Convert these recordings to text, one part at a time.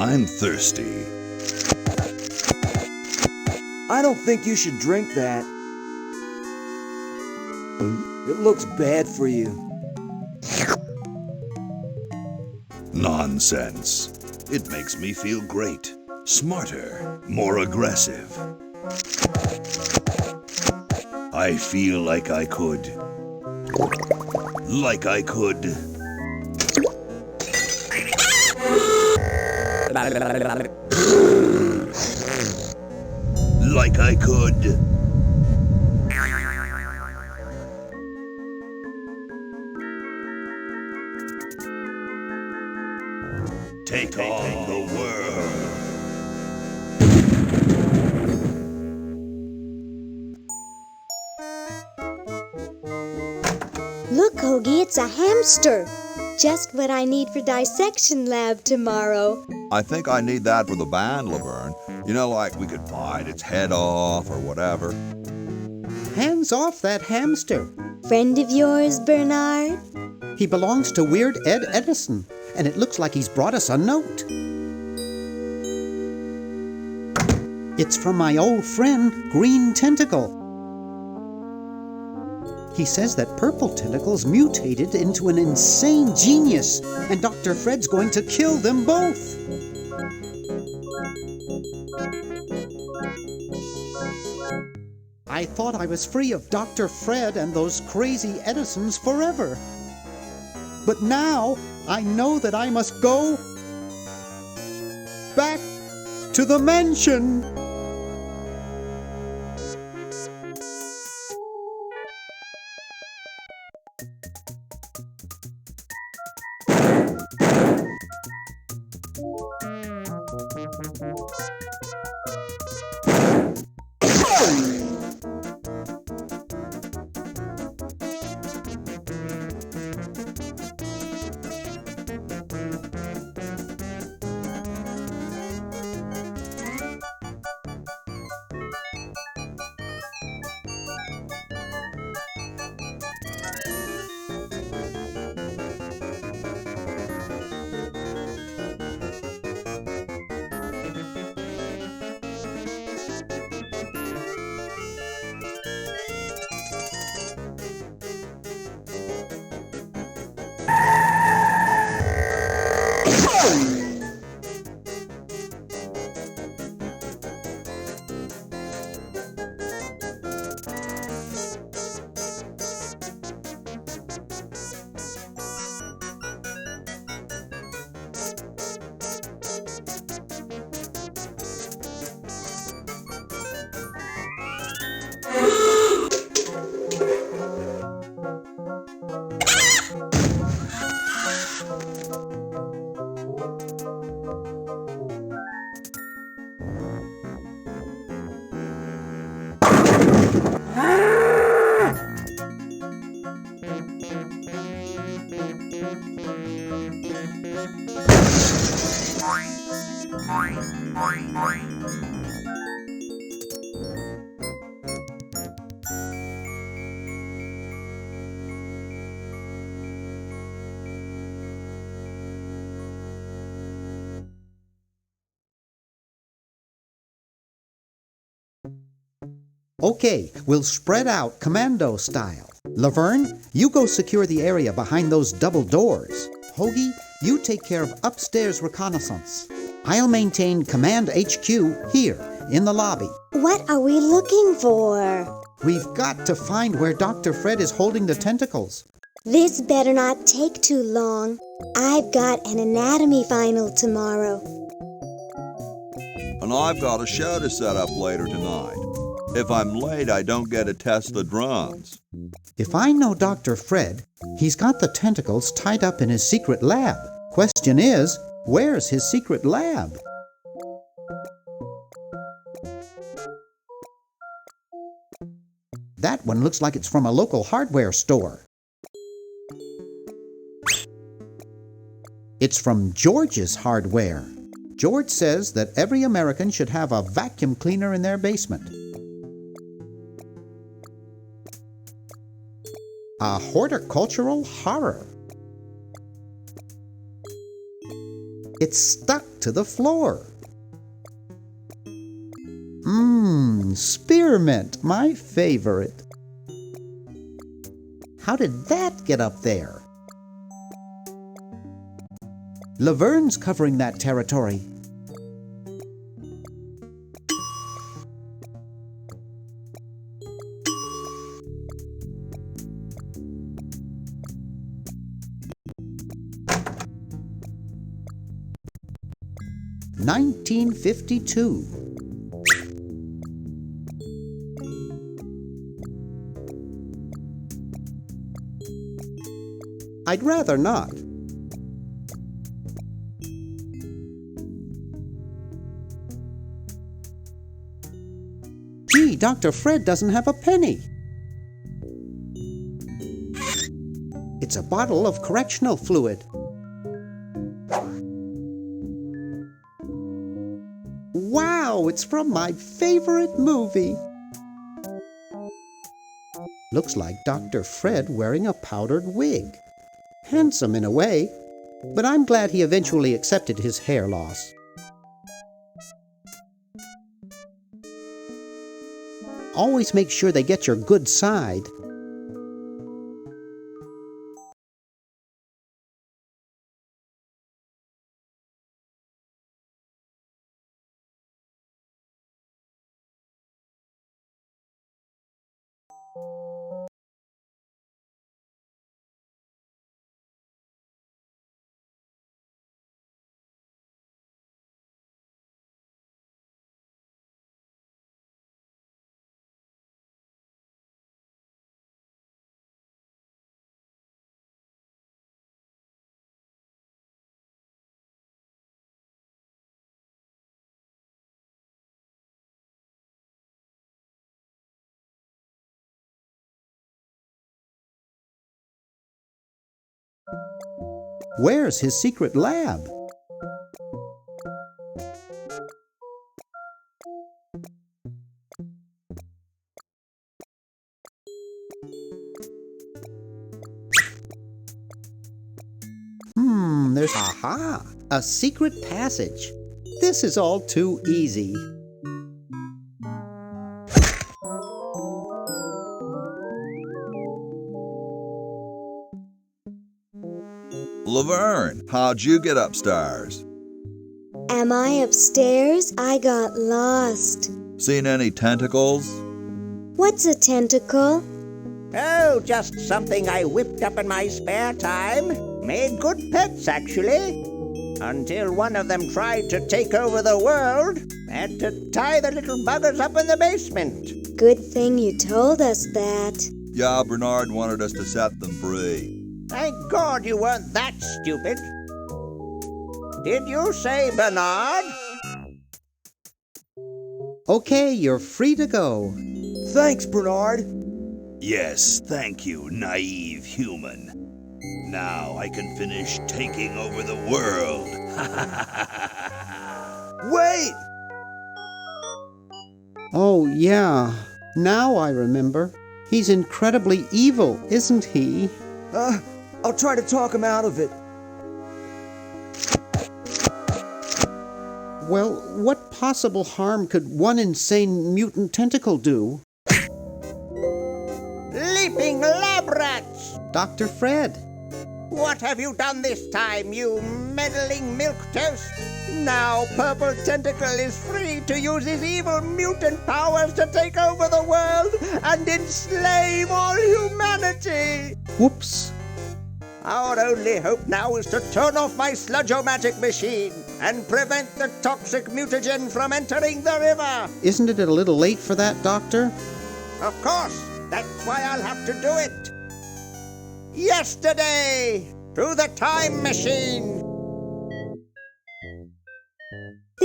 I'm thirsty. I don't think you should drink that. It looks bad for you. Nonsense. It makes me feel great. Smarter, more aggressive. I feel like I could. Like I could. Like I could. Take on the world. Look, Hoagie, it's a hamster. Just what I need for dissection lab tomorrow. I think I need that for the band, Laverne. You know, like we could bite its head off or whatever. Hands off that hamster. Friend of yours, Bernard? He belongs to Weird Ed Edison, and it looks like he's brought us a note. It's from my old friend, Green Tentacle. He says that Purple Tentacle's mutated into an insane genius, and Dr. Fred's going to kill them both. I thought I was free of Dr. Fred and those crazy Edisons forever. But now I know that I must go back to the mansion. Okay, we'll spread out commando style. Laverne, you go secure the area behind those double doors. Hoagie, you take care of upstairs reconnaissance. I'll maintain Command HQ here, in the lobby. What are we looking for? We've got to find where Dr. Fred is holding the tentacles. This better not take too long. I've got an anatomy final tomorrow. And I've got a show to set up later tonight. If I'm late, I don't get to test the drums. If I know Dr. Fred, he's got the tentacles tied up in his secret lab. Question is, Where's his secret lab? That one looks like it's from a local hardware store. It's from George's Hardware. George says that every American should have a vacuum cleaner in their basement. A horticultural horror. It's stuck to the floor. Spearmint, my favorite. How did that get up there? Laverne's covering that territory. (1952). I'd rather not. Gee, Dr. Fred doesn't have a penny. It's a bottle of correctional fluid. Wow, it's from my favorite movie. Looks like Dr. Fred wearing a powdered wig. Handsome in a way, but I'm glad he eventually accepted his hair loss. Always make sure they get your good side. Where's his secret lab? There's a secret passage. This is all too easy. Laverne, how'd you get upstairs? Am I upstairs? I got lost. Seen any tentacles? What's a tentacle? Oh, just something I whipped up in my spare time. Made good pets, actually. Until one of them tried to take over the world. Had to tie the little buggers up in the basement. Good thing you told us that. Yeah, Bernard wanted us to set them free. Thank God you weren't that stupid. Did you say Bernard? Okay, you're free to go. Thanks, Bernard. Yes, thank you, naive human. Now I can finish taking over the world. Wait! Oh, yeah. Now I remember. He's incredibly evil, isn't he? I'll try to talk him out of it. Well, what possible harm could one insane mutant tentacle do? Leaping lab rats! Dr. Fred. What have you done this time, you meddling milquetoast? Now Purple Tentacle is free to use his evil mutant powers to take over the world and enslave all humanity! Whoops. Our only hope now is to turn off my sludge-o-magic machine and prevent the toxic mutagen from entering the river. Isn't it a little late for that, Doctor? Of course, that's why I'll have to do it. Yesterday, through the time machine.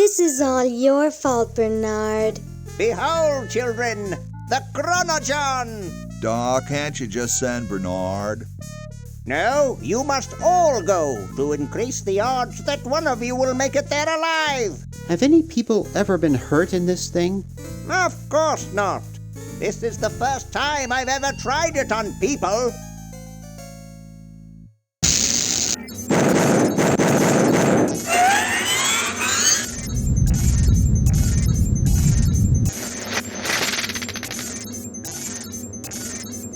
This is all your fault, Bernard. Behold, children, the Chronogon! Doc, can't you just send Bernard? No, you must all go to increase the odds that one of you will make it there alive. Have any people ever been hurt in this thing? Of course not. This is the first time I've ever tried it on people.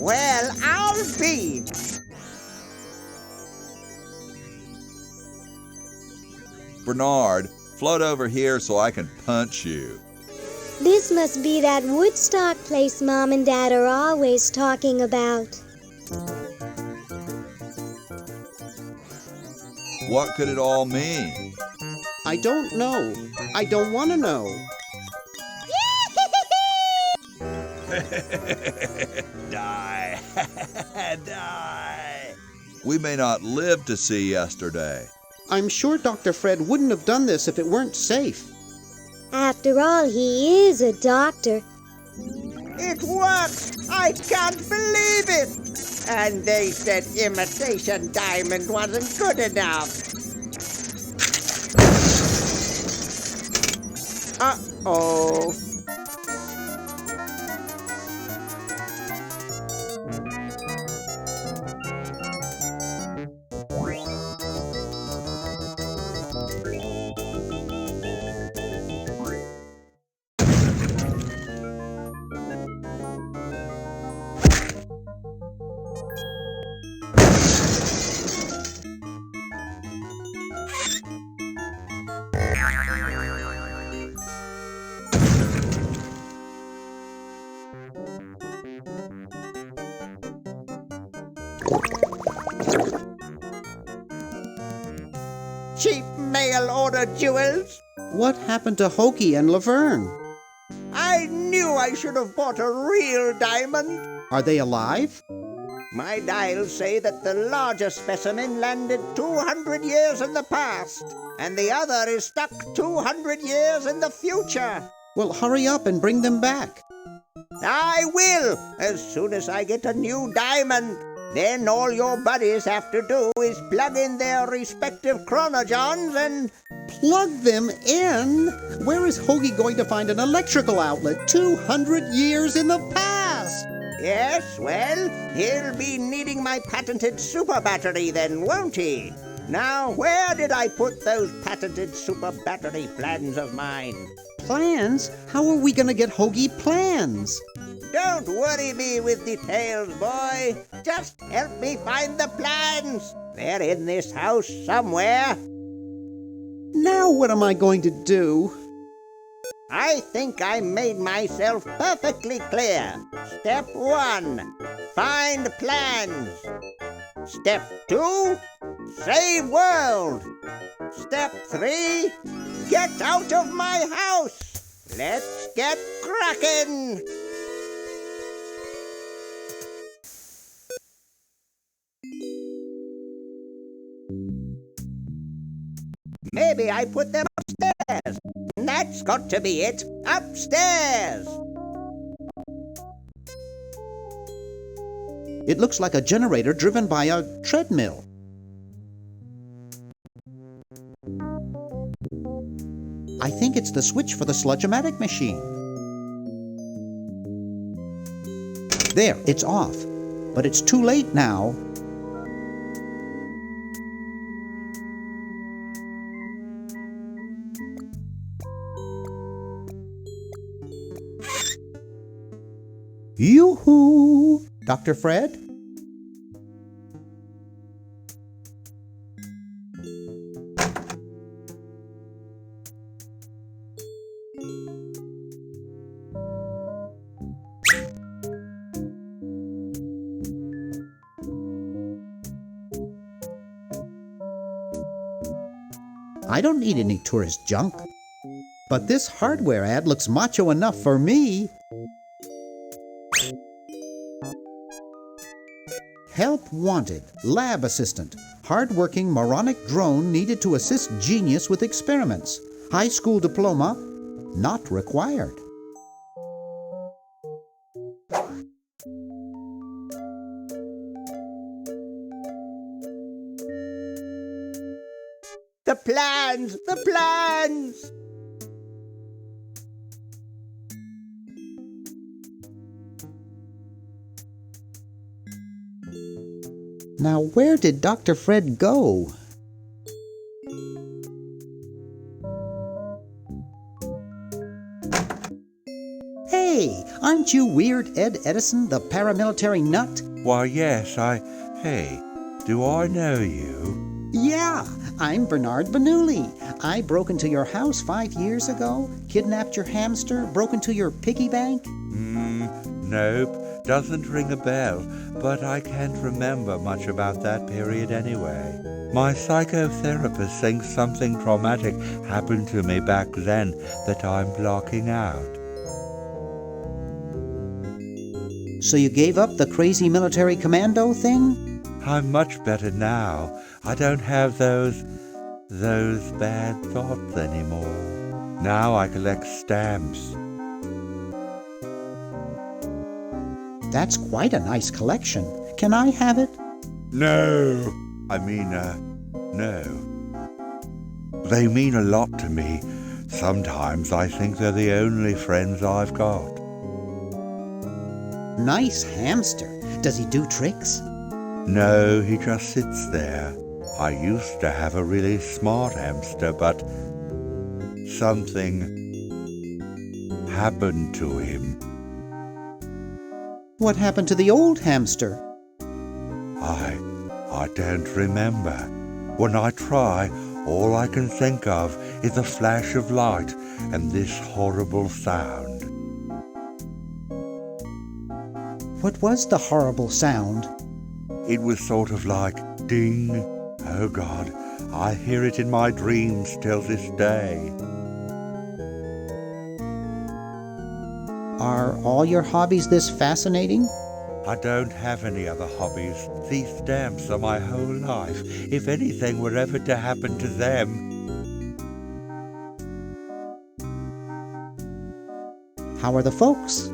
Well, I'll be. Bernard, float over here so I can punch you. This must be that Woodstock place Mom and Dad are always talking about. What could it all mean? I don't know. I don't want to know. Die. Die. We may not live to see yesterday. I'm sure Dr. Fred wouldn't have done this if it weren't safe. After all, he is a doctor. It works! I can't believe it! And they said imitation diamond wasn't good enough. Uh-oh. Cheap mail-order jewels. What happened to Hoagie and Laverne? I knew I should have bought a real diamond. Are they alive? My dials say that the larger specimen landed 200 years in the past, and the other is stuck 200 years in the future. Well, hurry up and bring them back. I will, as soon as I get a new diamond. Then all your buddies have to do is plug in their respective chronogons and... Plug them in? Where is Hoagie going to find an electrical outlet 200 years in the past? Yes, well, he'll be needing my patented super battery then, won't he? Now, where did I put those patented super battery plans of mine? Plans? How are we going to get Hoagie plans? Don't worry me with details, boy. Just help me find the plans. They're in this house somewhere. Now what am I going to do? I think I made myself perfectly clear. Step 1, find plans. Step 2, save world. Step 3, get out of my house. Let's get cracking. Maybe I put them upstairs. That's got to be it. Upstairs. It looks like a generator driven by a treadmill. I think it's the switch for the sludge-o-matic machine. There, it's off. But it's too late now. Yoo-hoo! Dr. Fred? I don't need any tourist junk. But this hardware ad looks macho enough for me. Help wanted. Lab assistant. Hard-working moronic drone needed to assist genius with experiments. High school diploma not required. The plans! The plans! Now, where did Dr. Fred go? Hey, aren't you Weird Ed Edison, the paramilitary nut? Why, yes, Hey, do I know you? Yeah, I'm Bernard Bernoulli. I broke into your house 5 years ago, kidnapped your hamster, broke into your piggy bank. Nope, doesn't ring a bell, but I can't remember much about that period anyway. My psychotherapist thinks something traumatic happened to me back then that I'm blocking out. So you gave up the crazy military commando thing? I'm much better now. I don't have those bad thoughts anymore. Now I collect stamps. That's quite a nice collection. Can I have it? No. No. They mean a lot to me. Sometimes I think they're the only friends I've got. Nice hamster. Does he do tricks? No, he just sits there. I used to have a really smart hamster, but something happened to him. What happened to the old hamster? I don't remember. When I try, all I can think of is a flash of light and this horrible sound. What was the horrible sound? It was sort of like ding. Oh God, I hear it in my dreams till this day. Are all your hobbies this fascinating? I don't have any other hobbies. These stamps are my whole life. If anything were ever to happen to them... How are the folks?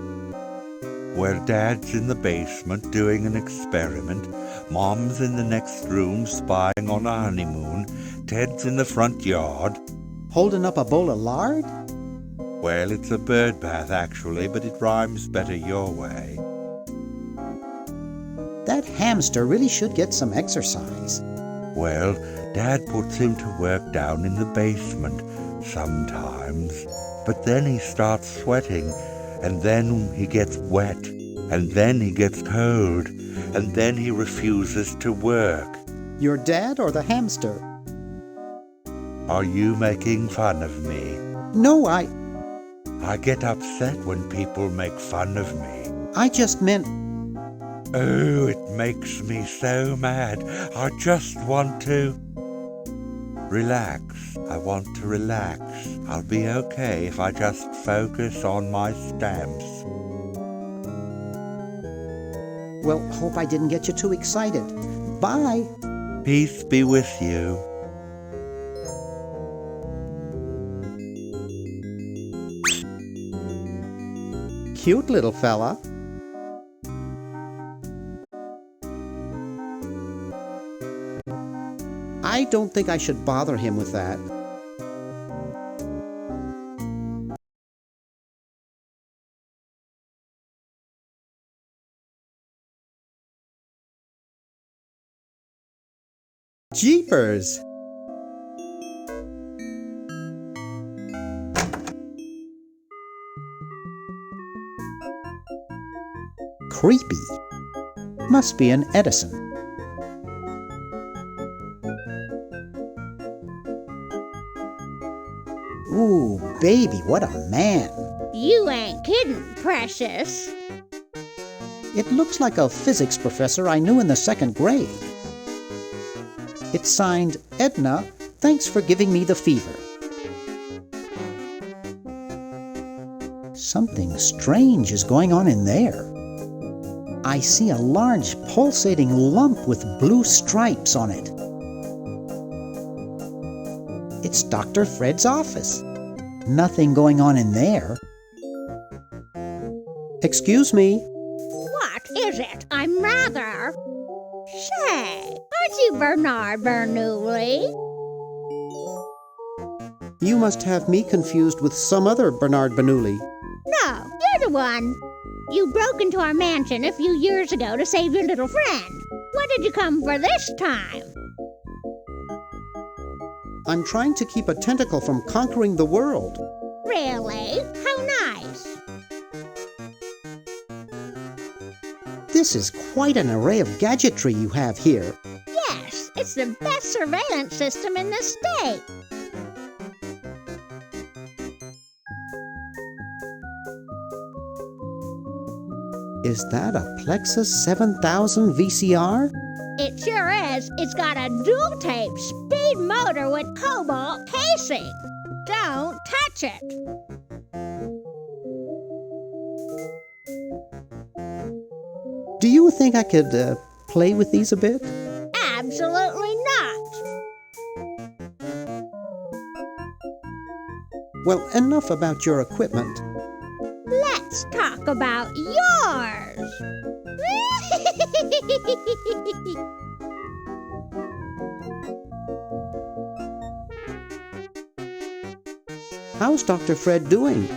Well, Dad's in the basement doing an experiment. Mom's in the next room spying on a honeymoon. Ted's in the front yard. Holding up a bowl of lard? Well, it's a bird bath, actually, but it rhymes better your way. That hamster really should get some exercise. Well, Dad puts him to work down in the basement sometimes. But then he starts sweating, and then he gets wet, and then he gets cold, and then he refuses to work. Your dad or the hamster? Are you making fun of me? No, I get upset when people make fun of me. I just meant... Oh, it makes me so mad. I just want to... relax. I want to relax. I'll be okay if I just focus on my stamps. Well, hope I didn't get you too excited. Bye. Peace be with you. Cute little fella. I don't think I should bother him with that. Jeepers! Creepy. Must be an Edison. Ooh, baby, what a man. You ain't kidding, precious. It looks like a physics professor I knew in the second grade. It's signed, Edna, thanks for giving me the fever. Something strange is going on in there. I see a large pulsating lump with blue stripes on it. It's Dr. Fred's office. Nothing going on in there. Excuse me. What is it? I'm rather... Say, aren't you Bernard Bernoulli? You must have me confused with some other Bernard Bernoulli. No, you're the one. You broke into our mansion a few years ago to save your little friend. What did you come for this time? I'm trying to keep a tentacle from conquering the world. Really? How nice. This is quite an array of gadgetry you have here. Yes, it's the best surveillance system in the state. Is that a Plexus 7000 VCR? It sure is. It's got a dual-tape speed motor with cobalt casing. Don't touch it. Do you think I could play with these a bit? Absolutely not. Well, enough about your equipment. Let's talk about yours. How's Dr. Fred doing?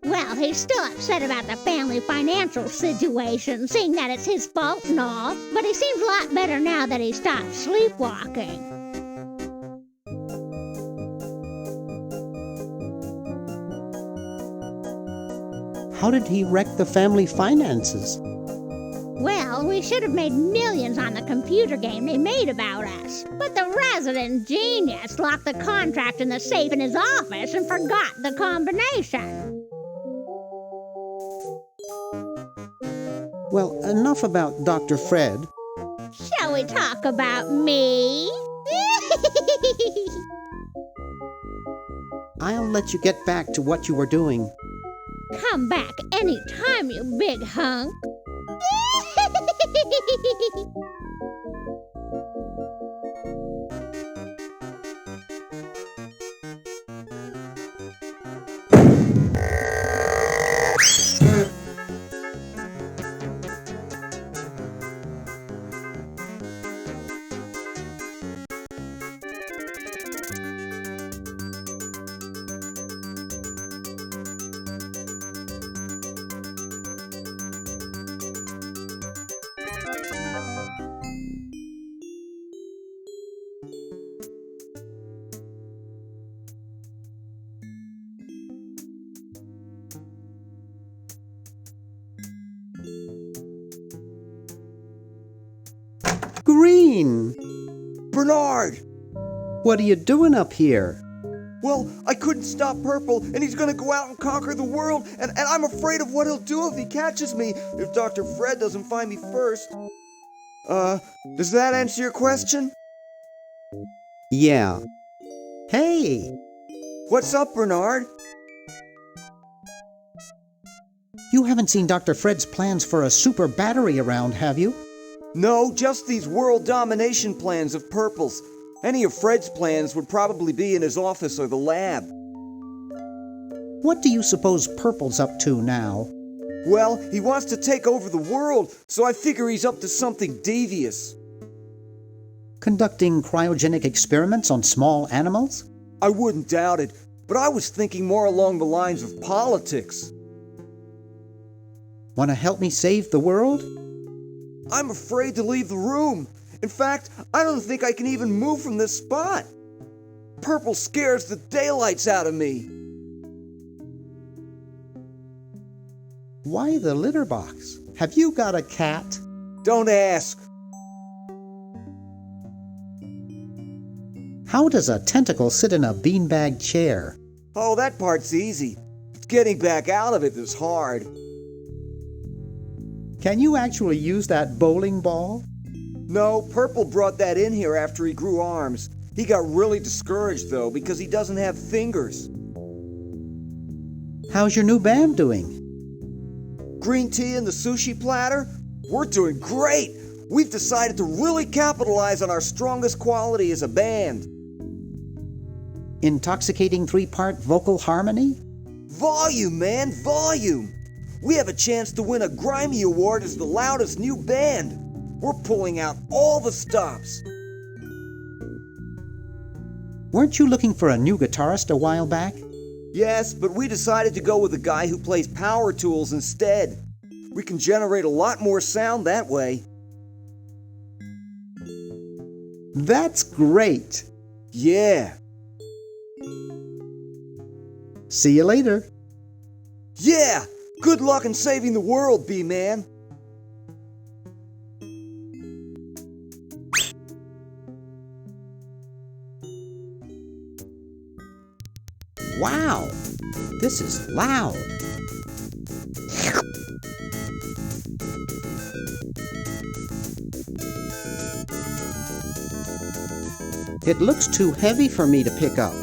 Well, he's still upset about the family financial situation, seeing that it's his fault and all, but he seems a lot better now that he stopped sleepwalking. How did he wreck the family finances? Well, we should have made millions on the computer game they made about us. But the resident genius locked the contract in the safe in his office and forgot the combination. Well, enough about Dr. Fred. Shall we talk about me? I'll let you get back to what you were doing. Come back anytime, you big hunk. Green! Bernard! What are you doing up here? Well, I couldn't stop Purple, and he's gonna go out and conquer the world, and I'm afraid of what he'll do if he catches me, if Dr. Fred doesn't find me first. Does that answer your question? Yeah. Hey! What's up, Bernard? You haven't seen Dr. Fred's plans for a super battery around, have you? No, just these world domination plans of Purple's. Any of Fred's plans would probably be in his office or the lab. What do you suppose Purple's up to now? Well, he wants to take over the world, so I figure he's up to something devious. Conducting cryogenic experiments on small animals? I wouldn't doubt it, but I was thinking more along the lines of politics. Want to help me save the world? I'm afraid to leave the room. In fact, I don't think I can even move from this spot. Purple scares the daylights out of me. Why the litter box? Have you got a cat? Don't ask. How does a tentacle sit in a beanbag chair? Oh, that part's easy. It's getting back out of it that's hard. Can you actually use that bowling ball? No, Purple brought that in here after he grew arms. He got really discouraged, though, because he doesn't have fingers. How's your new band doing? Green tea and the sushi platter? We're doing great! We've decided to really capitalize on our strongest quality as a band. Intoxicating 3-part vocal harmony? Volume, man, volume! We have a chance to win a Grimy Award as the loudest new band. We're pulling out all the stops. Weren't you looking for a new guitarist a while back? Yes, but we decided to go with a guy who plays power tools instead. We can generate a lot more sound that way. That's great! Yeah. See you later. Yeah! Good luck in saving the world, B-Man. Wow, this is loud. It looks too heavy for me to pick up.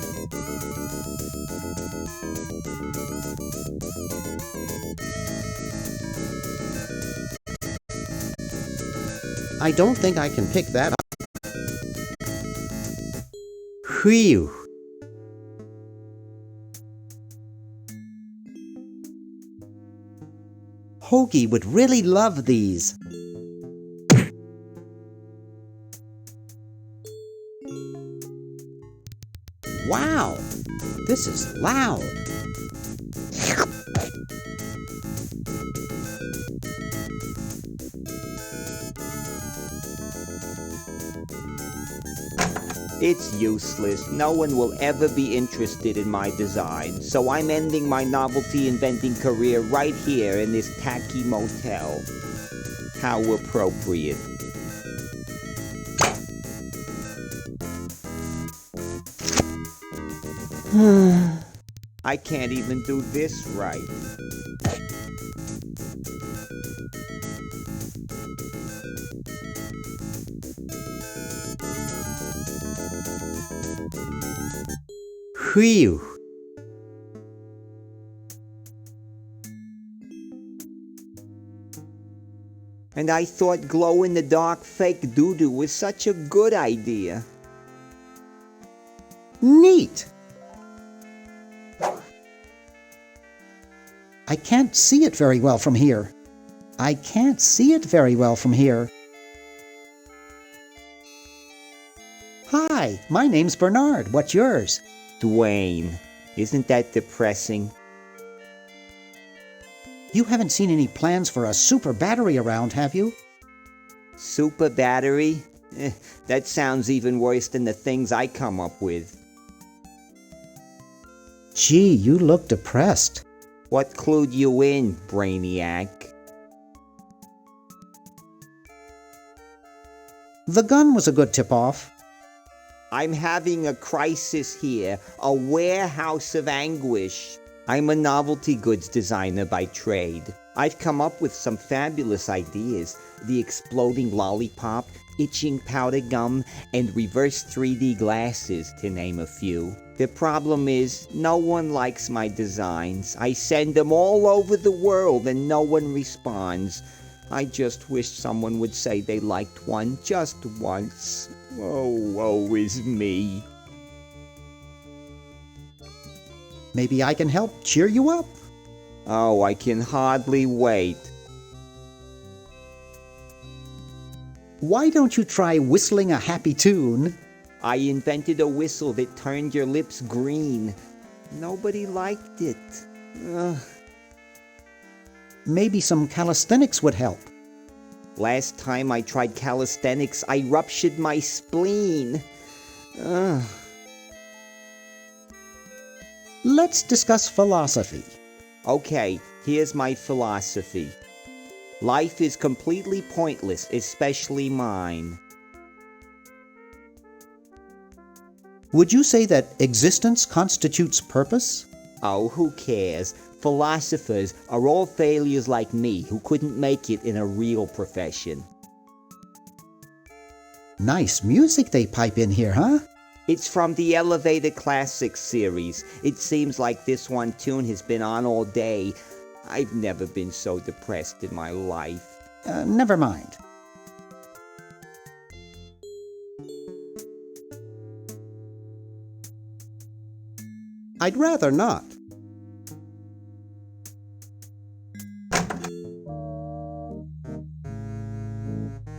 I don't think I can pick that up. Whew. Hoagie would really love these. Wow, this is loud. It's useless. No one will ever be interested in my design, so I'm ending my novelty inventing career right here in this tacky motel. How appropriate. I can't even do this right. Whew. And I thought glow-in-the-dark fake doo-doo was such a good idea. Neat. I can't see it very well from here. I can't see it very well from here. Hi, my name's Bernard. What's yours? Dwayne, isn't that depressing? You haven't seen any plans for a super battery around, have you? Super battery? That sounds even worse than the things I come up with. Gee, you look depressed. What clued you in, Brainiac? The gun was a good tip-off. I'm having a crisis here, a warehouse of anguish. I'm a novelty goods designer by trade. I've come up with some fabulous ideas. The exploding lollipop, itching powder gum, and reverse 3D glasses, to name a few. The problem is, no one likes my designs. I send them all over the world and no one responds. I just wish someone would say they liked one just once. Oh, woe is me. Maybe I can help cheer you up. Oh, I can hardly wait. Why don't you try whistling a happy tune? I invented a whistle that turned your lips green. Nobody liked it. Ugh. Maybe some calisthenics would help. Last time I tried calisthenics, I ruptured my spleen. Ugh. Let's discuss philosophy. Okay, here's my philosophy. Life is completely pointless, especially mine. Would you say that existence constitutes purpose? Oh, who cares? Philosophers are all failures like me who couldn't make it in a real profession. Nice music they pipe in here, huh? It's from the Elevator Classics series. It seems like this one tune has been on all day. I've never been so depressed in my life. Never mind. I'd rather not.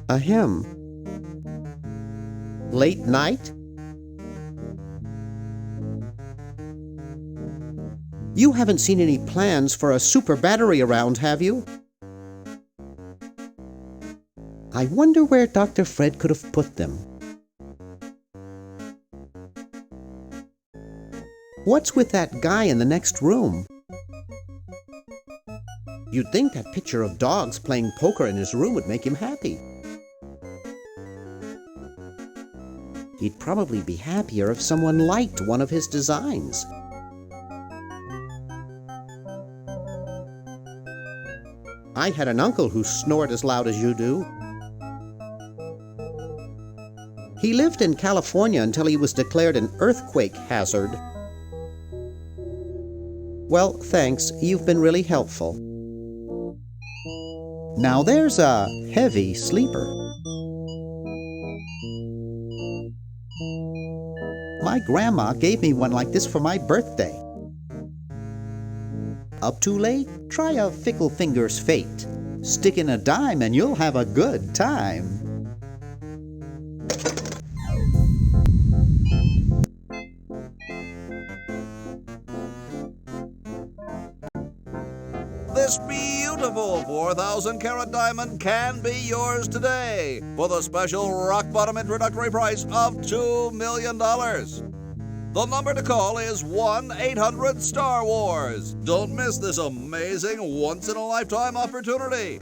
Ahem. Late night? You haven't seen any plans for a super battery around, have you? I wonder where Dr. Fred could have put them. What's with that guy in the next room? You'd think that picture of dogs playing poker in his room would make him happy. He'd probably be happier if someone liked one of his designs. I had an uncle who snored as loud as you do. He lived in California until he was declared an earthquake hazard. Well, thanks. You've been really helpful. Now there's a heavy sleeper. My grandma gave me one like this for my birthday. Up too late? Try a fickle finger's fate. Stick in a dime and you'll have a good time. This beautiful 4,000-carat diamond can be yours today for the special rock-bottom introductory price of $2 million. The number to call is 1-800-STAR-WARS. Don't miss this amazing once-in-a-lifetime opportunity.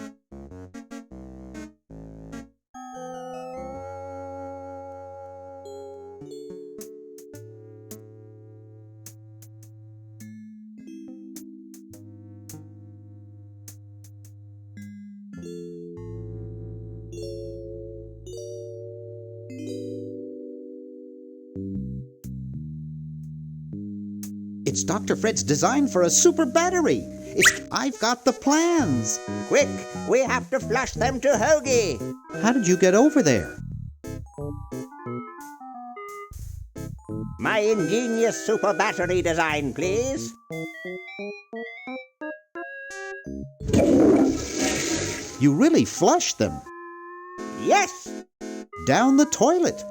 It's Dr. Fred's design for a super battery. I've got the plans. Quick, we have to flush them to Hoagie. How did you get over there? My ingenious super battery design, please. You really flushed them. Yes. Down the toilet.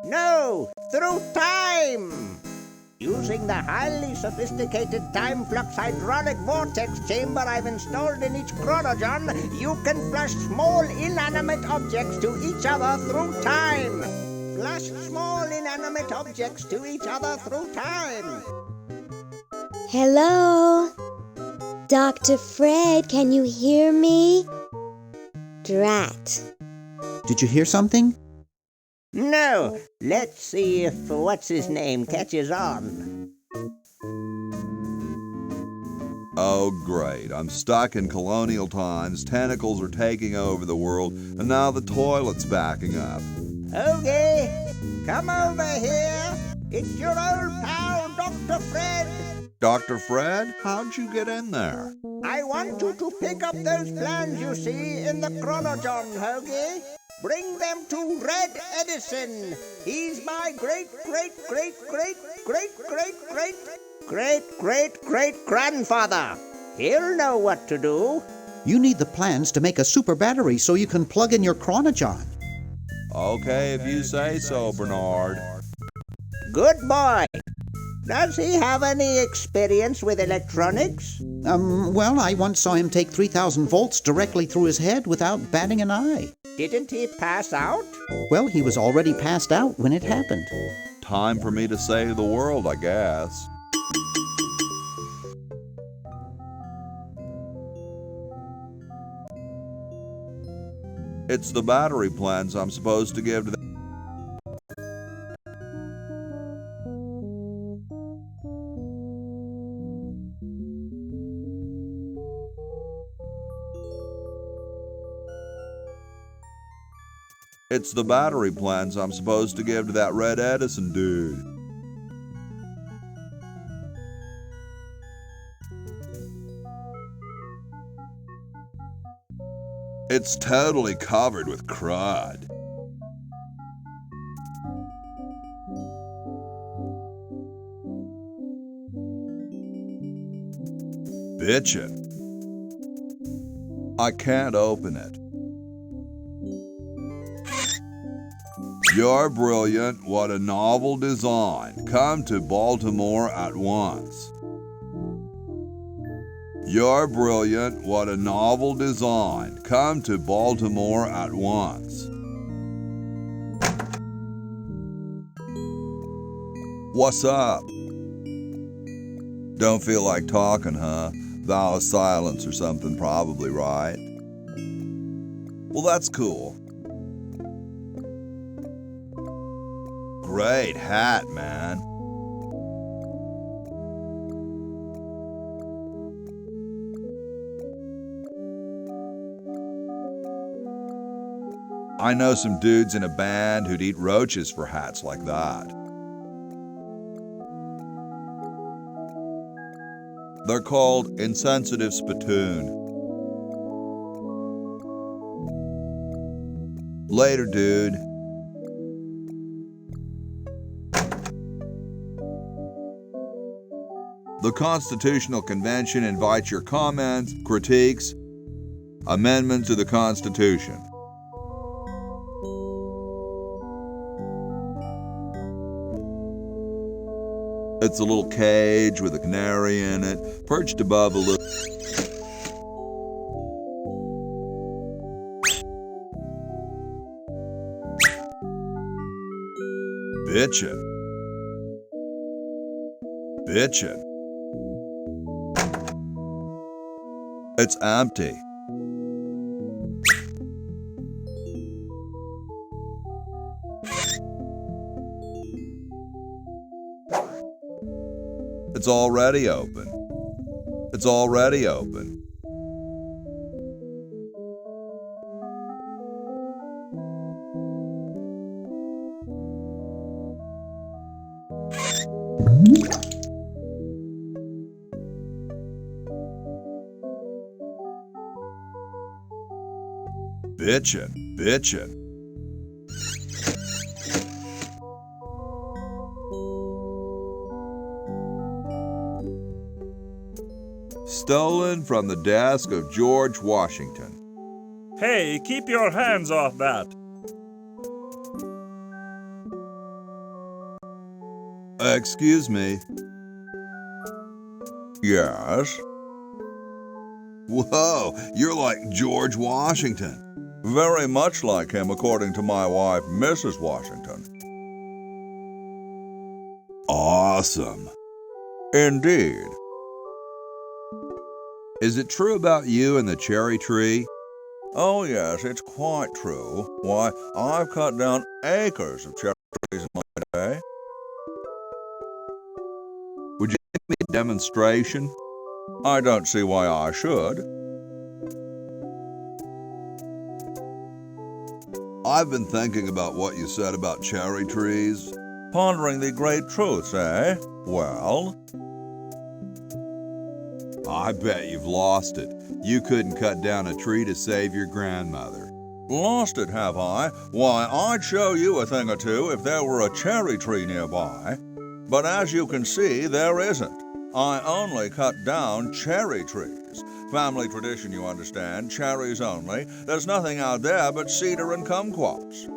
No, through time. Using the highly sophisticated time flux hydraulic vortex chamber I've installed in each chronogon, you can flush small inanimate objects to each other through time. Flush small inanimate objects to each other through time. Hello? Dr. Fred, can you hear me? Drat. Did you hear something? No. Let's see if what's-his-name catches on. Oh, great. I'm stuck in colonial times, tentacles are taking over the world, and now the toilet's backing up. Okay, come over here. It's your old pal, Dr. Fred. Dr. Fred, how'd you get in there? I want you to pick up those plans you see in the chronogon, Hoagie. Bring them to Red Edison. He's my great-great-great-great-great-great-great-great-great-grandfather. He'll know what to do. You need the plans to make a super battery so you can plug in your chronogon. Okay, if you say so, Bernard. Good boy. Does he have any experience with electronics? Well, I once saw him take 3,000 volts directly through his head without batting an eye. Didn't he pass out? Well, he was already passed out when it happened. Time for me to save the world, I guess. It's the battery plans I'm supposed to give to the... It's the battery plans I'm supposed to give to that Red Edison dude. It's totally covered with crud. Bitchin'. I can't open it. You're brilliant. What a novel design. Come to Baltimore at once. You're brilliant. What a novel design. Come to Baltimore at once. What's up? Don't feel like talking, huh? Vow of silence or something, probably, right? Well, that's cool. Great hat, man. I know some dudes in a band who'd eat roaches for hats like that. They're called insensitive spittoon. Later, dude. The Constitutional Convention invites your comments, critiques, amendments to the Constitution. It's a little cage with a canary in it, perched above a little... Bitchin'. Bitchin'. It's empty. It's already open. It's already open. Bitchin', bitchin'. Stolen from the desk of George Washington. Hey, keep your hands off that. Excuse me. Yes? Whoa, you're like George Washington. Very much like him, according to my wife, Mrs. Washington. Awesome. Indeed. Is it true about you and the cherry tree? Oh yes, it's quite true. Why, I've cut down acres of cherry trees in my day. Would you give me a demonstration? I don't see why I should. I've been thinking about what you said about cherry trees. Pondering the great truths, eh? Well, I bet you've lost it. You couldn't cut down a tree to save your grandmother. Lost it, have I? Why, I'd show you a thing or two if there were a cherry tree nearby. But as you can see, there isn't. I only cut down cherry trees. Family tradition, you understand, cherries only. There's nothing out there but cedar and kumquats.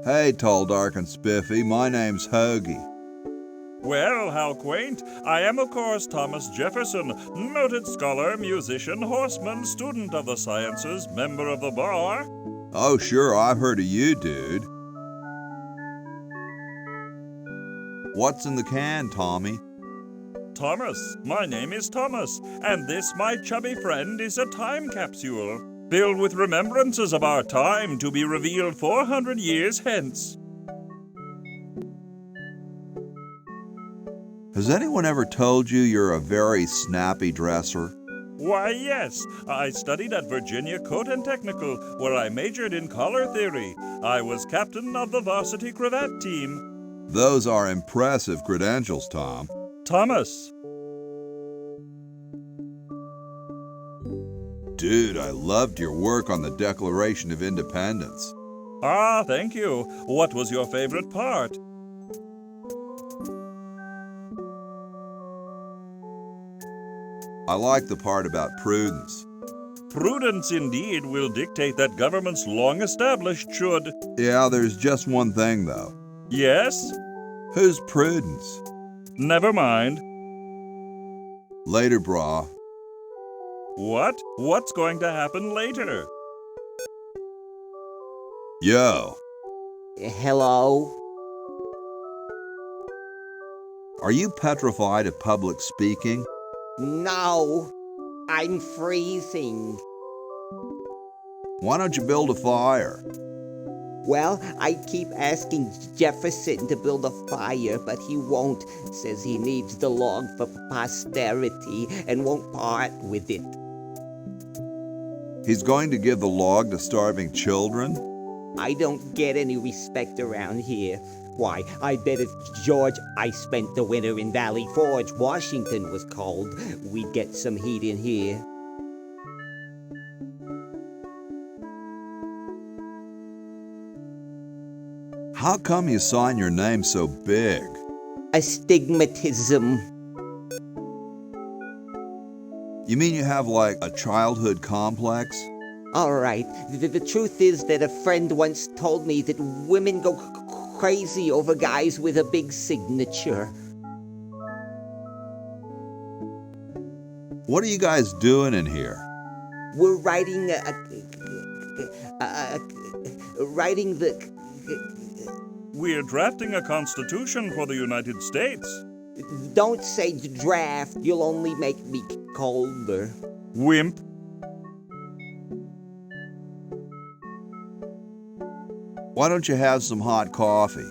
Hey, tall, dark, and spiffy, my name's Hoagie. Well, how quaint. I am, of course, Thomas Jefferson, noted scholar, musician, horseman, student of the sciences, member of the bar. Oh, sure, I've heard of you, dude. What's in the can, Tommy? Thomas. My name is Thomas, and this, my chubby friend, is a time capsule, filled with remembrances of our time to be revealed 400 years hence. Has anyone ever told you you're a very snappy dresser? Why, yes. I studied at Virginia Coat and Technical, where I majored in color theory. I was captain of the varsity cravat team. Those are impressive credentials, Tom. Thomas. Dude, I loved your work on the Declaration of Independence. Ah, thank you. What was your favorite part? I like the part about prudence. Prudence indeed will dictate that governments long established should. Yeah, there's just one thing, though. Yes? Who's Prudence? Never mind. Later, brah. What? What's going to happen later? Yo, Hello? are you petrified of public speaking? No, I'm freezing. Why don't you build a fire? Well, I keep asking Jefferson to build a fire, but he won't. Says he needs the log for posterity and won't part with it. He's going to give the log to starving children? I don't get any respect around here. Why, I bet if George I spent the winter in Valley Forge, Washington was cold, we'd get some heat in here. How come you sign your name so big? Astigmatism. You mean you have like a childhood complex? All right, the truth is that a friend once told me that women go crazy over guys with a big signature. What are you guys doing in here? We're writing writing the... We're drafting a constitution for the United States. Don't say draft, you'll only make me colder. Wimp. Why don't you have some hot coffee?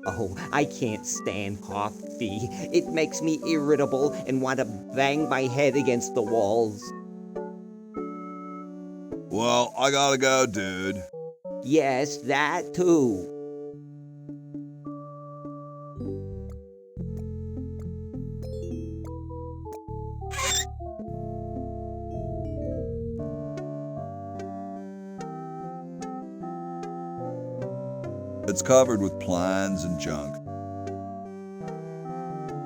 Oh, I can't stand coffee. It makes me irritable and want to bang my head against the walls. Well, I gotta go, dude. Yes, that too. It's covered with plans and junk.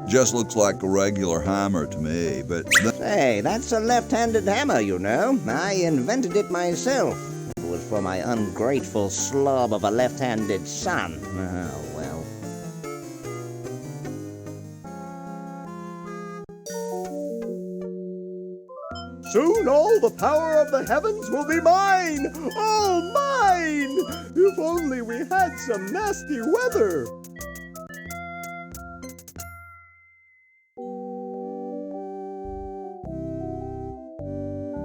Just looks like a regular hammer to me, but... Hey, that's a left-handed hammer, you know. I invented it myself. It was for my ungrateful slob of a left-handed son. Oh, well. Soon all the power of the heavens will be mine! All mine! If only we had some nasty weather!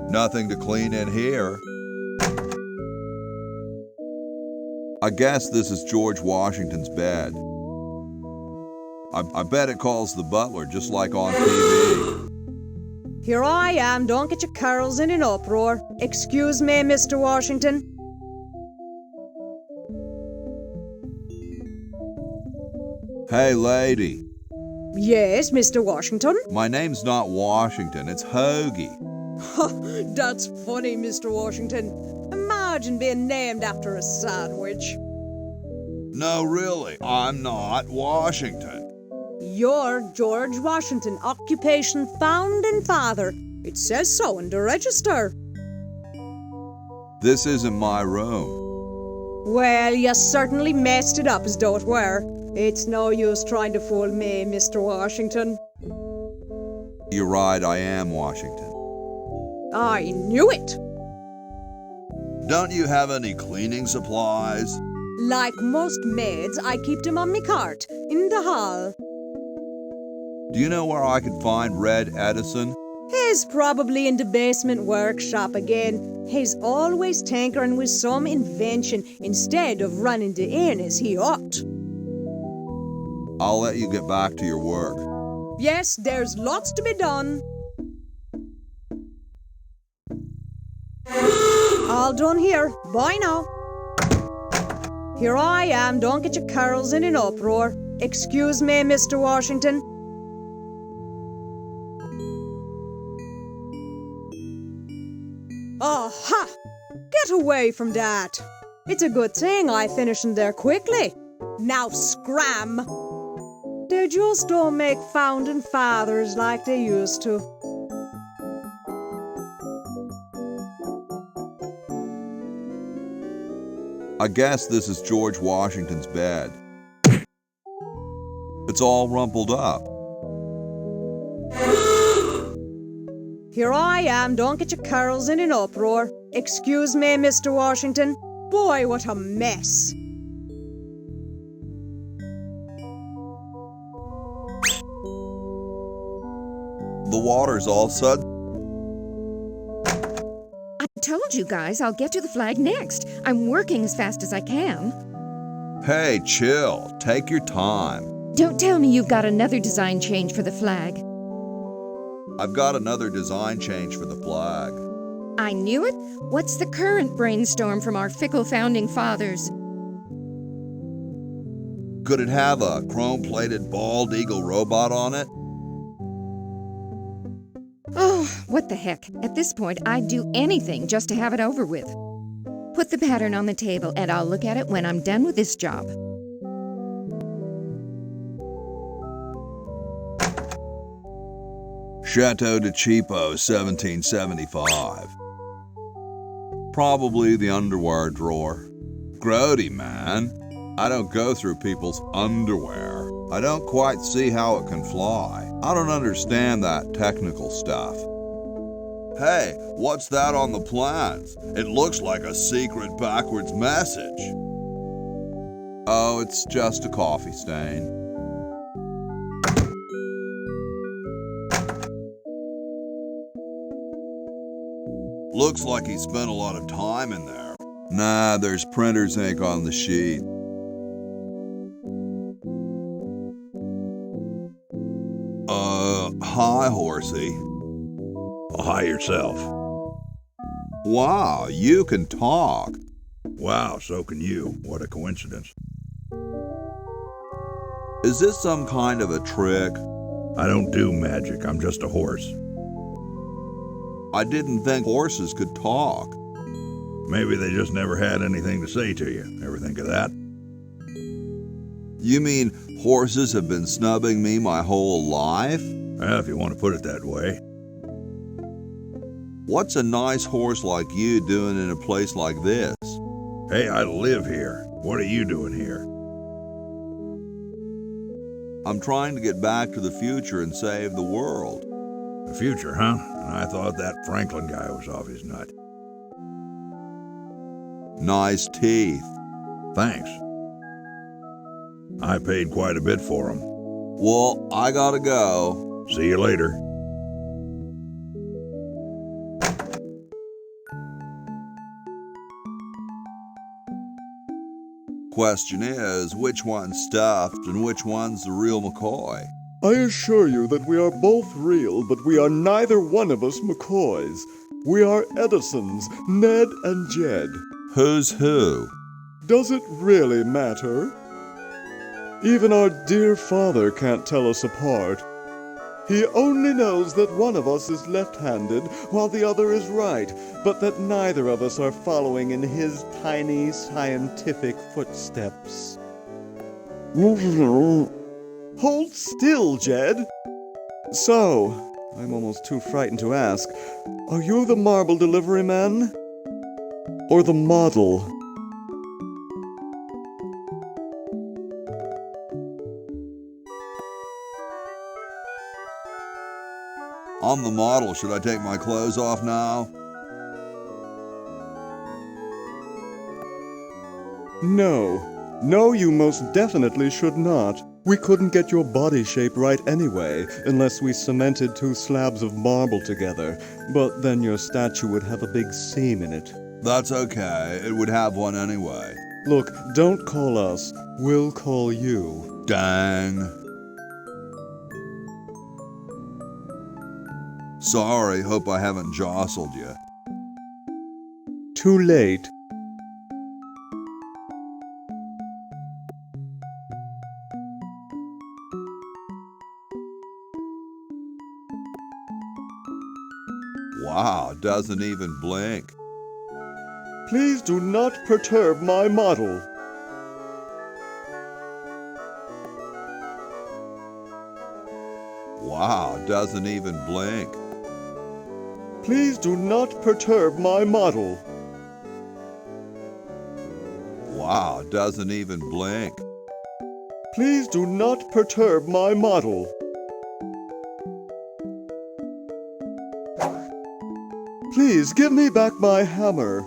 Nothing to clean in here. I guess this is George Washington's bed. I bet it calls the butler just like on TV. Here I am, don't get your carols in an uproar. Excuse me, Mr. Washington. Hey, lady. Yes, Mr. Washington? My name's not Washington, it's Hoagie. That's funny, Mr. Washington. Imagine being named after a sandwich. No, really, I'm not Washington. You're George Washington, occupation founding father. It says so in the register. This isn't my room. Well, you certainly messed it up as though it were. It's no use trying to fool me, Mr. Washington. You're right, I am Washington. I knew it. Don't you have any cleaning supplies? Like most maids, I keep them on me cart, in the hall. Do you know where I could find Red Edison? He's probably in the basement workshop again. He's always tinkering with some invention instead of running the inn as he ought. I'll let you get back to your work. Yes, there's lots to be done. All done here. Bye now. Here I am. Don't get your carols in an uproar. Excuse me, Mr. Washington. Aha! Get away from that. It's a good thing I finished in there quickly. Now scram. They just don't make founding fathers like they used to. I guess this is George Washington's bed. It's all rumpled up. Here I am, don't get your curls in an uproar. Excuse me, Mr. Washington. Boy, what a mess. The water's all sudden. I told you guys I'll get to the flag next. I'm working as fast as I can. Hey, chill. Take your time. Don't tell me you've got another design change for the flag. I've got another design change for the flag. I knew it. What's the current brainstorm from our fickle founding fathers? Could it have a chrome-plated bald eagle robot on it? Oh, what the heck. At this point, I'd do anything just to have it over with. Put the pattern on the table and I'll look at it when I'm done with this job. Chateau de Cheapo, 1775. Probably the underwear drawer. Grody, man. I don't go through people's underwear. I don't quite see how it can fly. I don't understand that technical stuff. Hey, what's that on the plans? It looks like a secret backwards message. Oh, it's just a coffee stain. Looks like he spent a lot of time in there. Nah, there's printer's ink on the sheet. Hi, horsey. Hi yourself. Wow, you can talk. Wow, so can you. What a coincidence. Is this some kind of a trick? I don't do magic. I'm just a horse. I didn't think horses could talk. Maybe they just never had anything to say to you. Ever think of that? You mean horses have been snubbing me my whole life? Well, if you want to put it that way. What's a nice horse like you doing in a place like this? Hey, I live here. What are you doing here? I'm trying to get back to the future and save the world. The future, huh? And I thought that Franklin guy was off his nut. Nice teeth. Thanks. I paid quite a bit for them. Well, I gotta go. See you later. Question is, which one's stuffed and which one's the real McCoy? I assure you that we are both real, but we are neither one of us McCoys. We are Edisons, Ned and Jed. Who's who? Does it really matter? Even our dear father can't tell us apart. He only knows that one of us is left-handed while the other is right, but that neither of us are following in his tiny scientific footsteps. Hold still, Jed. So, I'm almost too frightened to ask, are you the marble delivery man? Or the model? I'm the model. Should I take my clothes off now? No. No, you most definitely should not. We couldn't get your body shape right anyway, unless we cemented 2 slabs of marble together. But then your statue would have a big seam in it. That's okay. It would have one anyway. Look, don't call us. We'll call you. Dang. Sorry, hope I haven't jostled you. Too late. Wow, doesn't even blink. Please do not perturb my model. Wow, doesn't even blink. Please do not perturb my model. Wow, doesn't even blink. Please do not perturb my model. Please give me back my hammer.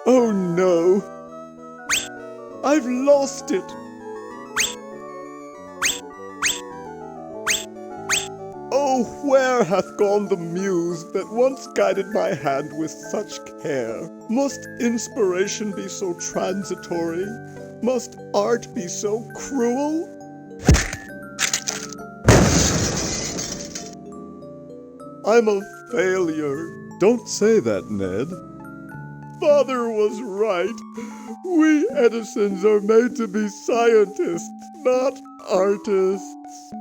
Oh no! I've lost it! Oh, where hath gone the muse that once guided my hand with such care? Must inspiration be so transitory? Must art be so cruel? I'm a failure. Don't say that, Ned. Father was right. We Edisons are made to be scientists, not artists.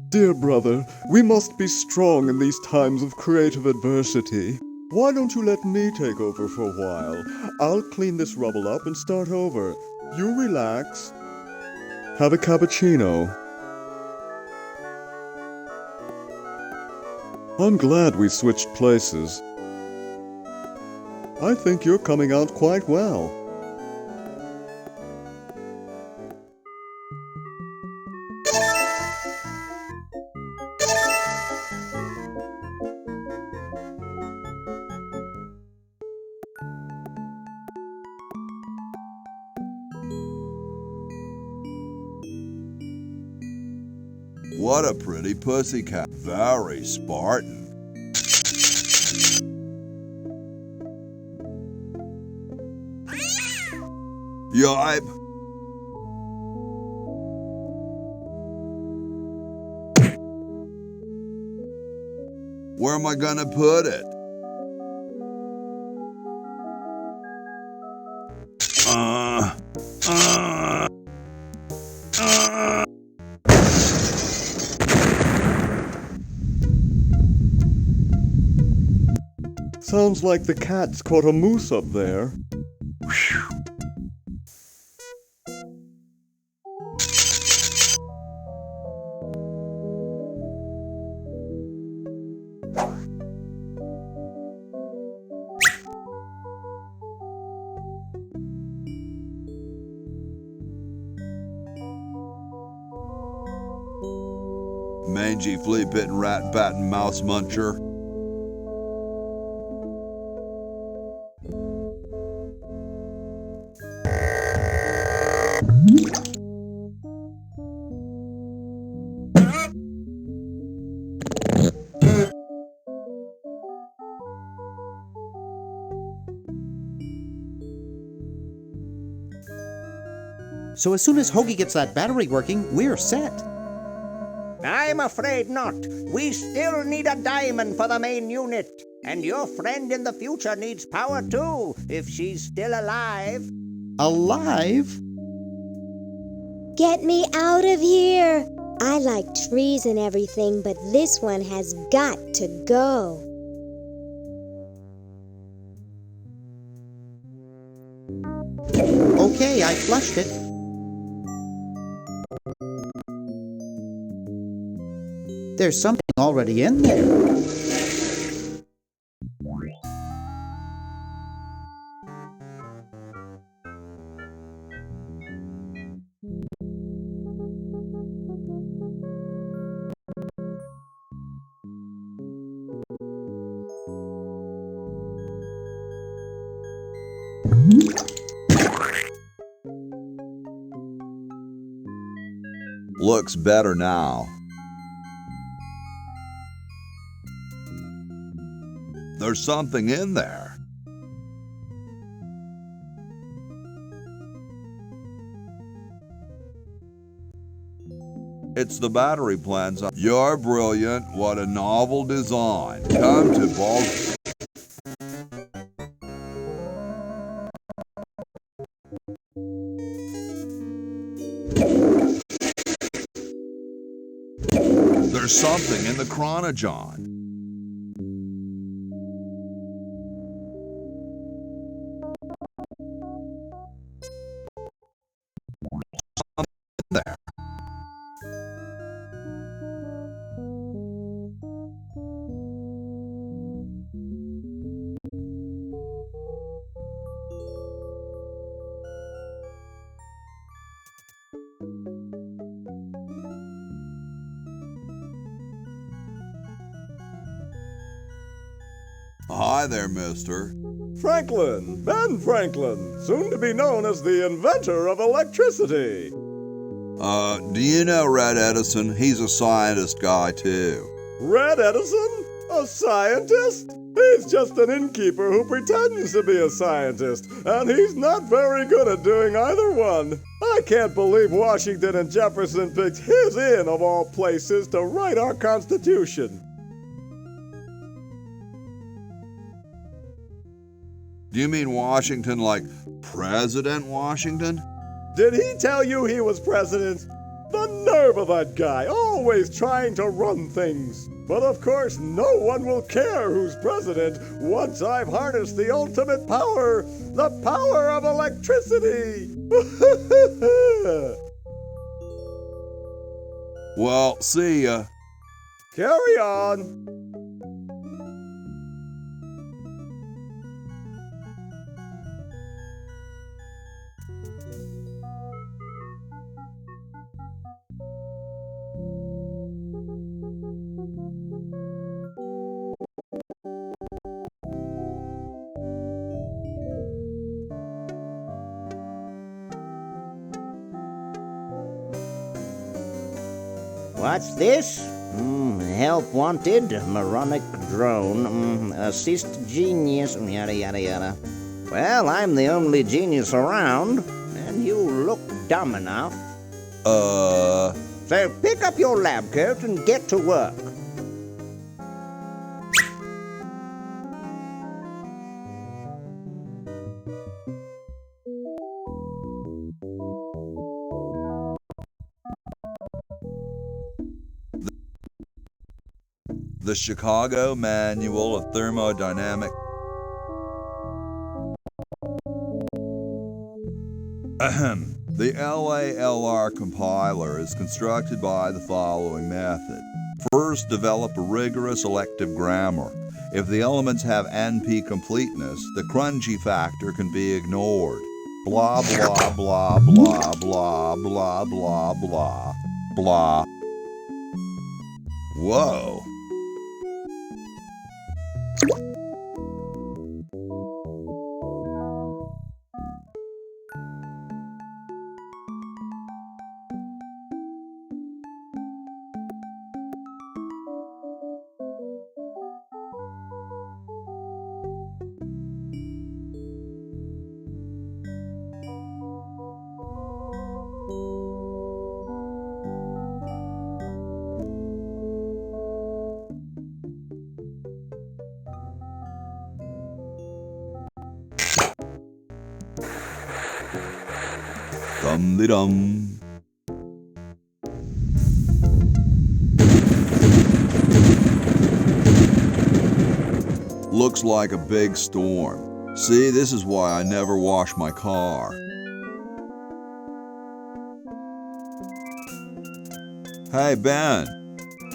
Dear brother, we must be strong in these times of creative adversity. Why don't you let me take over for a while? I'll clean this rubble up and start over. You relax. Have a cappuccino. I'm glad we switched places. I think you're coming out quite well. What a pretty pussycat. Very Spartan. Yipe. Where am I gonna put it? Sounds like the cat's caught a moose up there. Mangy flea-bitten rat-batting mouse muncher. So as soon as Hoagie gets that battery working, we're set. I'm afraid not. We still need a diamond for the main unit. And your friend in the future needs power too, if she's still alive. Alive? Get me out of here! I like trees and everything, but this one has got to go. Okay, I flushed it. There's something already in there. Looks better now. There's something in there. It's the battery plans. You're brilliant. What a novel design. Come to ball. There's something in the chronogon. There. Hi there, mister. Franklin, Ben Franklin, soon to be known as the inventor of electricity. Do you know Red Edison? He's a scientist guy, too. Red Edison? A scientist? He's just an innkeeper who pretends to be a scientist, and he's not very good at doing either one. I can't believe Washington and Jefferson picked his inn, of all places, to write our Constitution. Do you mean Washington like President Washington? Did he tell you he was president? The nerve of that guy, always trying to run things. But of course, no one will care who's president once I've harnessed the ultimate power, the power of electricity. Well, see ya. Carry on. What's this? Help wanted, moronic drone, assist genius, yada yada yada. Well, I'm the only genius around, and you look dumb enough. So pick up your lab coat and get to work. The Chicago Manual of Thermodynamic. Ahem. The LALR compiler is constructed by the following method. First, develop a rigorous elective grammar. If the elements have NP completeness, the crunchy factor can be ignored. Blah, blah, blah, blah, blah, blah, blah, blah, blah. Whoa. Dum-de-dum. Looks like a big storm. See, this is why I never wash my car. Hey, Ben.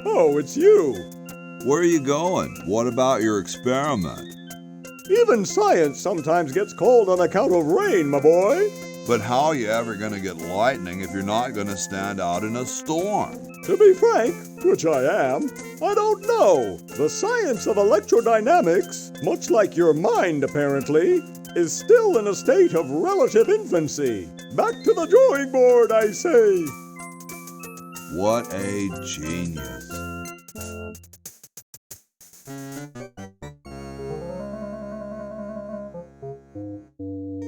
Oh, it's you. Where are you going? What about your experiment? Even science sometimes gets cold on account of rain, my boy. But how are you ever going to get lightning if you're not going to stand out in a storm? To be frank, which I am, I don't know. The science of electrodynamics, much like your mind apparently, is still in a state of relative infancy. Back to the drawing board, I say. What a genius.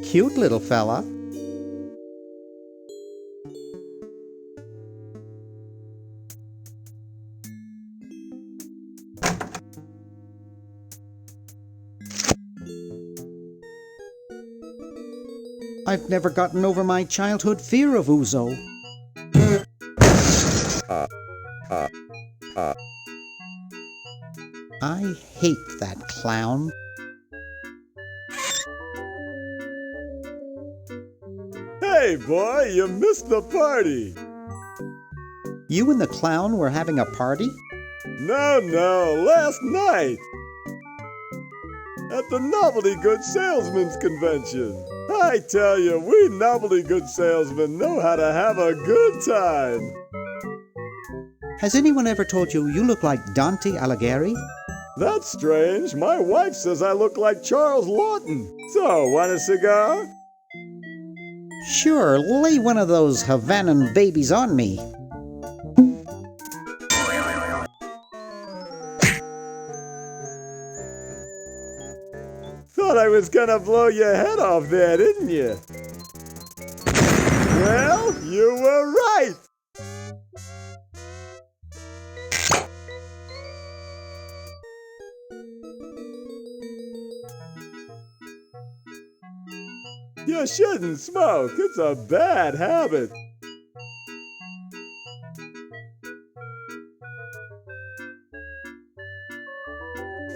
Cute little fella. I've never gotten over my childhood fear of Uzo. I hate that clown. Hey, boy, you missed the party. You and the clown were having a party? No, last night. At the Novelty Goods Salesmen's Convention. I tell you, we novelty goods salesmen know how to have a good time. Has anyone ever told you you look like Dante Alighieri? That's strange. My wife says I look like Charles Lawton. So, want a cigar? Sure, lay one of those Havanan babies on me. Thought I was gonna blow your head off there, didn't you? Well, you were right. You shouldn't smoke. It's a bad habit.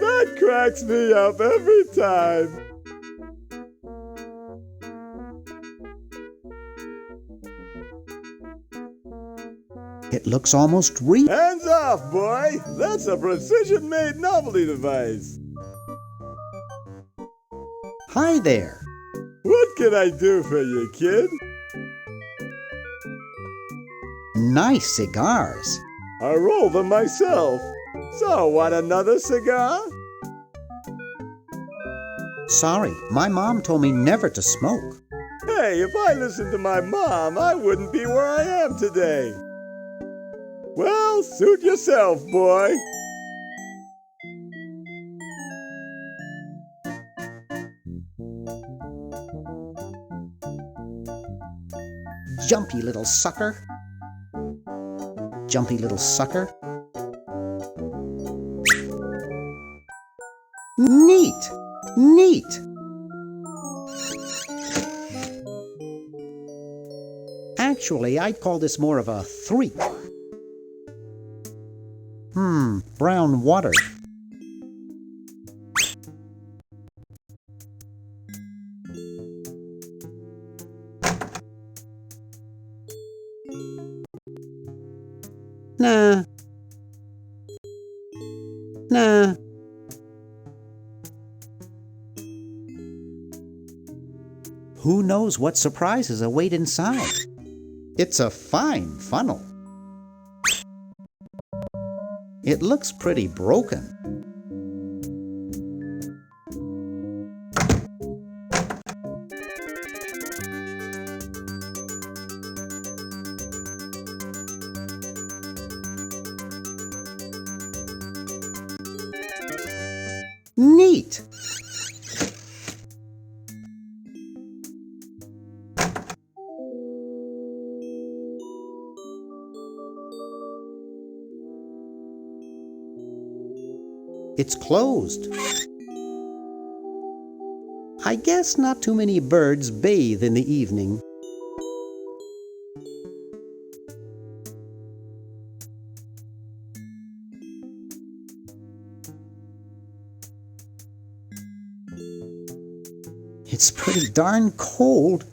That cracks me up every time. It looks almost real. Hands off, boy! That's a precision-made novelty device. Hi there. What can I do for you, kid? Nice cigars. I roll them myself. So, want another cigar? Sorry, my mom told me never to smoke. Hey, if I listened to my mom, I wouldn't be where I am today. Well, suit yourself, boy. Jumpy little sucker. Jumpy little sucker. Neat! Neat! Actually, I'd call this more of a threat. Brown water. Nah. Nah. Who knows what surprises await inside? It's a fine funnel. It looks pretty broken. Neat! It's closed. I guess not too many birds bathe in the evening. It's pretty darn cold.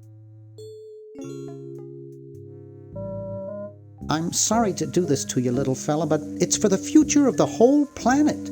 I'm sorry to do this to you, little fella, but it's for the future of the whole planet.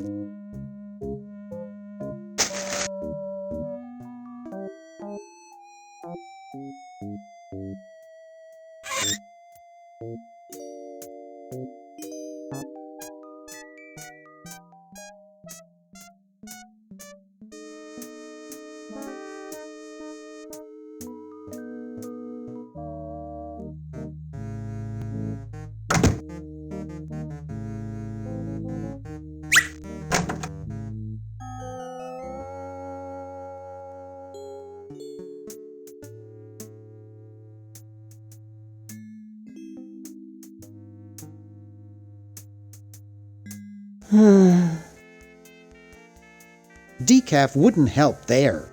Decaf wouldn't help there.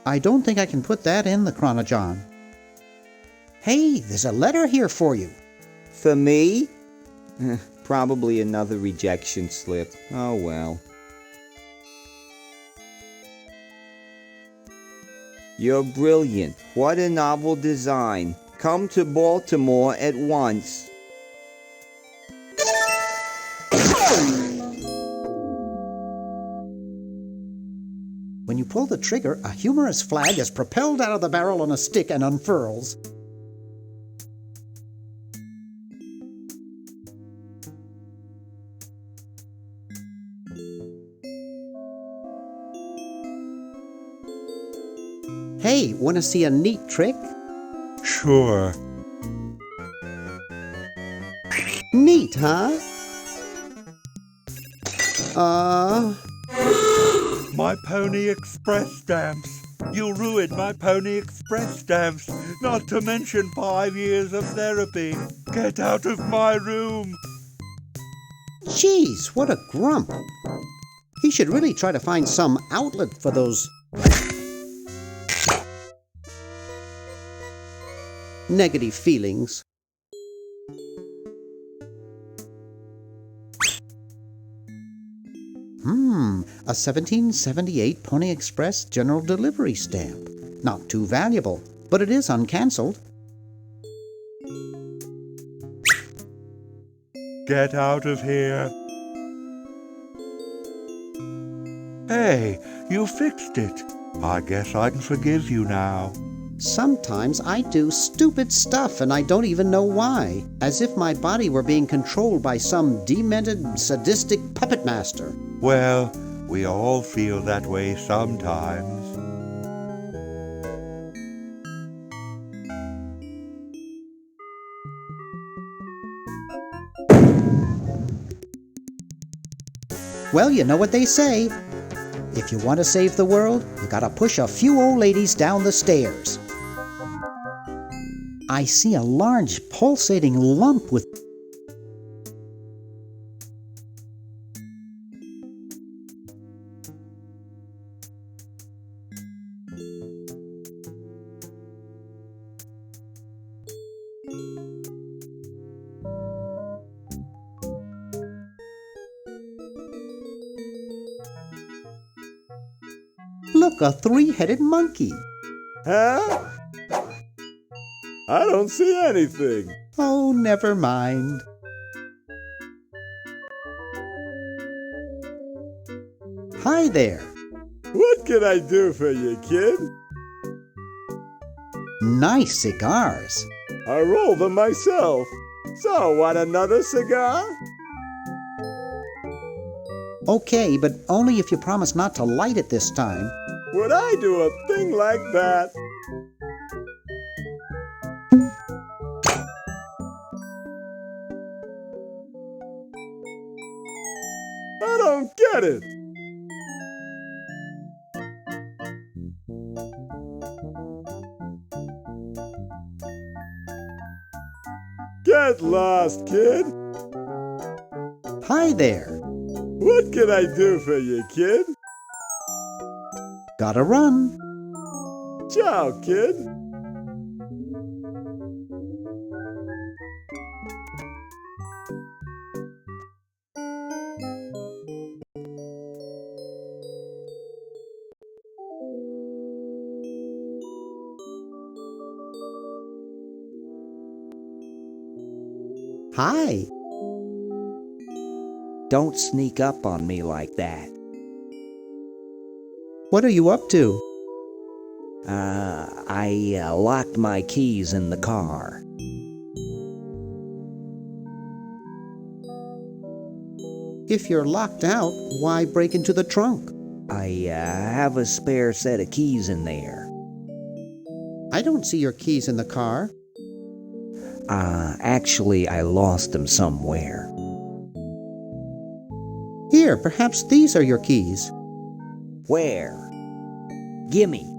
I don't think I can put that in the Chronojon. Hey, there's a letter here for you. For me? Probably another rejection slip. Oh well. You're brilliant. What a novel design. Come to Baltimore at once. When you pull the trigger, a humorous flag is propelled out of the barrel on a stick and unfurls. Hey, want to see a neat trick? Sure. Neat, huh? My Pony Express stamps. You ruined my Pony Express stamps, not to mention 5 years of therapy. Get out of my room. Geez, what a grump. He should really try to find some outlet for those negative feelings. A 1778 Pony Express General Delivery stamp. Not too valuable, but it is uncancelled. Get out of here. Hey, you fixed it. I guess I can forgive you now. Sometimes I do stupid stuff and I don't even know why, as if my body were being controlled by some demented, sadistic puppet master. Well, we all feel that way sometimes. Well, you know what they say. If you want to save the world, you gotta push a few old ladies down the stairs. I see a large pulsating lump with... Look, a three-headed monkey. Huh? I don't see anything. Oh, never mind. Hi there. What can I do for you, kid? Nice cigars. I roll them myself. So, want another cigar? Okay, but only if you promise not to light it this time. Would I do a thing like that? I don't get it. Get lost, kid. Hi there. What can I do for you, kid? Gotta run. Ciao, kid. Hi. Don't sneak up on me like that. What are you up to? I locked my keys in the car. If you're locked out, why break into the trunk? I have a spare set of keys in there. I don't see your keys in the car. Actually, I lost them somewhere. Here, perhaps these are your keys. Where? Gimme.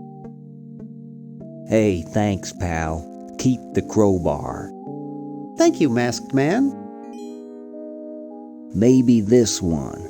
Hey, thanks, pal. Keep the crowbar. Thank you, Masked Man. Maybe this one.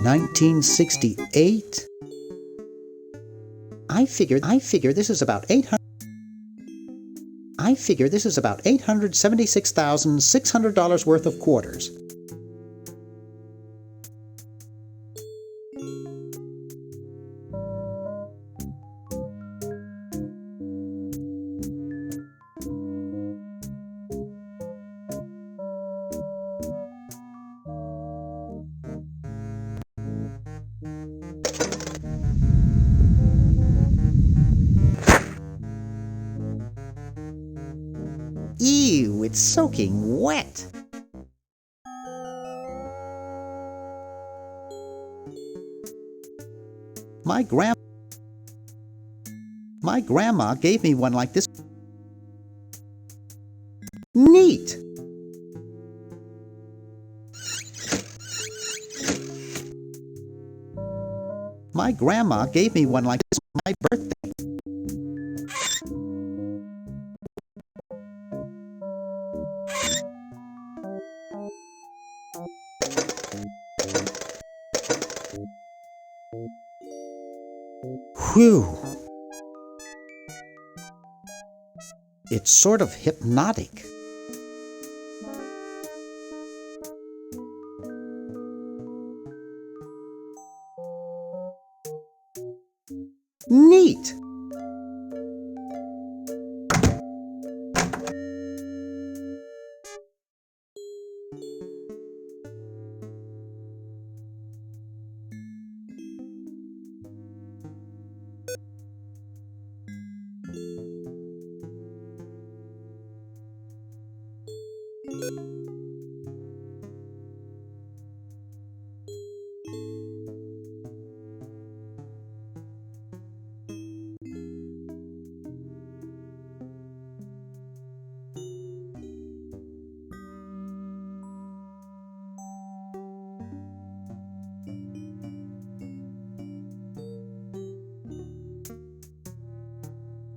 1968? I figure this is about $876,600 worth of quarters. Ew, it's soaking wet. My grandma gave me one like this. Neat. My grandma gave me one like this for my birthday. Whew. It's sort of hypnotic. Neat.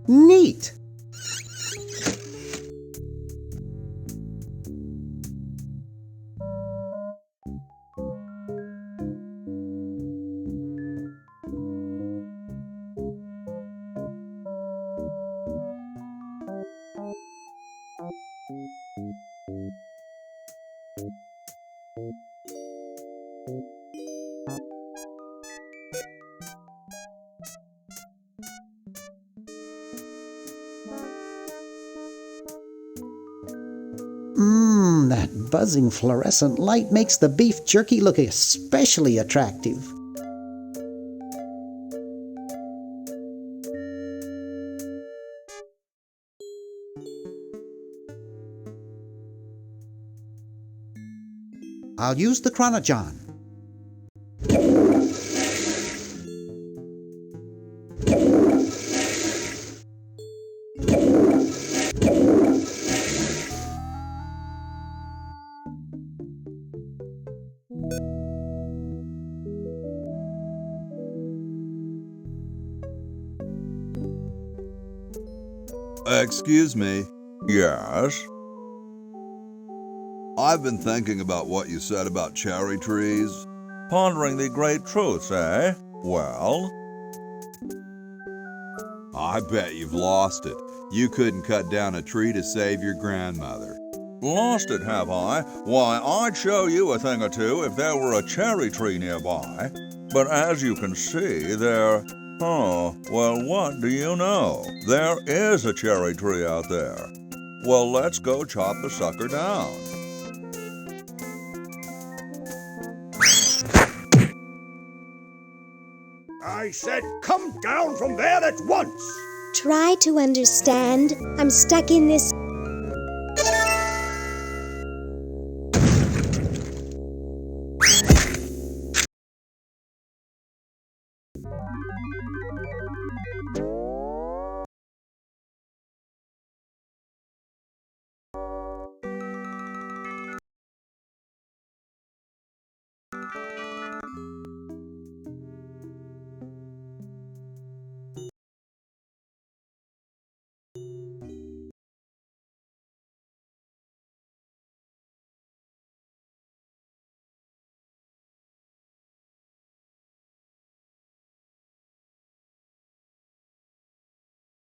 Neat. That buzzing fluorescent light makes the beef jerky look especially attractive. I'll use the Chronojon. Excuse me. Yes? I've been thinking about what you said about cherry trees. Pondering the great truths, eh? Well? I bet you've lost it. You couldn't cut down a tree to save your grandmother. Lost it, have I? Why, I'd show you a thing or two if there were a cherry tree nearby. But as you can see, there... Oh, well, what do you know? There is a cherry tree out there. Well, let's go chop the sucker down. I said come down from there at once! Try to understand. I'm stuck in this